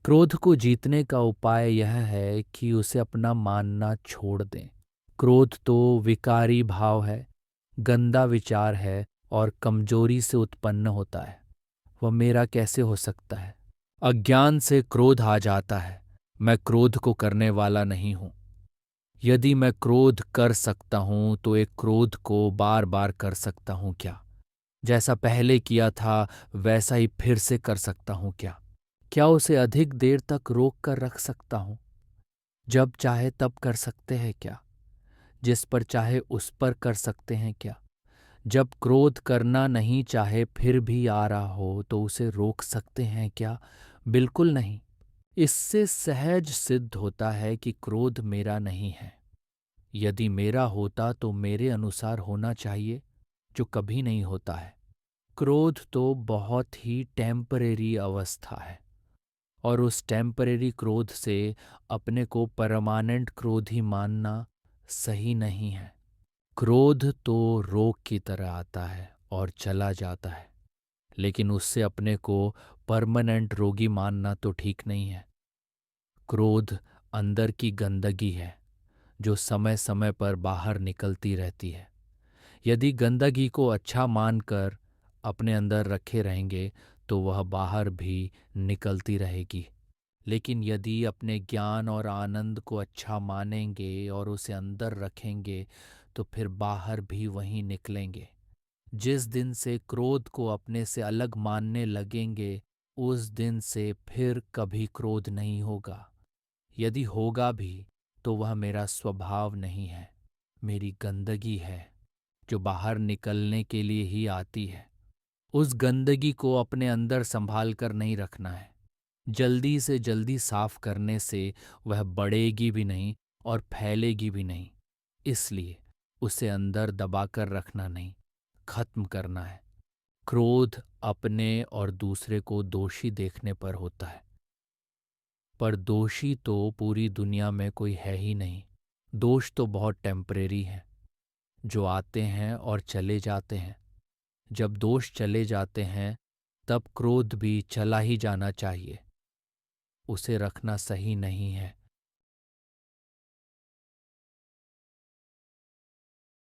क्रोध को जीतने का उपाय यह है कि उसे अपना मानना छोड़ दें। क्रोध तो विकारी भाव है, गंदा विचार है और कमजोरी से उत्पन्न होता है। वह मेरा कैसे हो सकता है? अज्ञान से क्रोध आ जाता है। मैं क्रोध को करने वाला नहीं हूं। यदि मैं क्रोध कर सकता हूं तो एक क्रोध को बार बार कर सकता हूं क्या? जैसा पहले किया था वैसा ही फिर से कर सकता हूं क्या? क्या उसे अधिक देर तक रोक कर रख सकता हूं? जब चाहे तब कर सकते हैं क्या? जिस पर चाहे उस पर कर सकते हैं क्या? जब क्रोध करना नहीं चाहे फिर भी आ रहा हो तो उसे रोक सकते हैं क्या? बिल्कुल नहीं। इससे सहज सिद्ध होता है कि क्रोध मेरा नहीं है। यदि मेरा होता तो मेरे अनुसार होना चाहिए, जो कभी नहीं होता है। क्रोध तो बहुत ही टेम्परेरी अवस्था है और उस टेम्परेरी क्रोध से अपने को परमानेंट क्रोधी मानना सही नहीं है। क्रोध तो रोग की तरह आता है और चला जाता है, लेकिन उससे अपने को परमानेंट रोगी मानना तो ठीक नहीं है। क्रोध अंदर की गंदगी है जो समय समय पर बाहर निकलती रहती है। यदि गंदगी को अच्छा मानकर अपने अंदर रखे रहेंगे तो वह बाहर भी निकलती रहेगी। लेकिन यदि अपने ज्ञान और आनंद को अच्छा मानेंगे और उसे अंदर रखेंगे तो फिर बाहर भी वहीं निकलेंगे। जिस दिन से क्रोध को अपने से अलग मानने लगेंगे उस दिन से फिर कभी क्रोध नहीं होगा। यदि होगा भी तो वह मेरा स्वभाव नहीं है, मेरी गंदगी है जो बाहर निकलने के लिए ही आती है। उस गंदगी को अपने अंदर संभाल कर नहीं रखना है। जल्दी से जल्दी साफ करने से वह बढ़ेगी भी नहीं और फैलेगी भी नहीं। इसलिए उसे अंदर दबाकर रखना नहीं, खत्म करना है। क्रोध अपने और दूसरे को दोषी देखने पर होता है, पर दोषी तो पूरी दुनिया में कोई है ही नहीं। दोष तो बहुत टेम्परेरी हैं, जो आते हैं और चले जाते हैं। जब दोष चले जाते हैं तब क्रोध भी चला ही जाना चाहिए। उसे रखना सही नहीं है।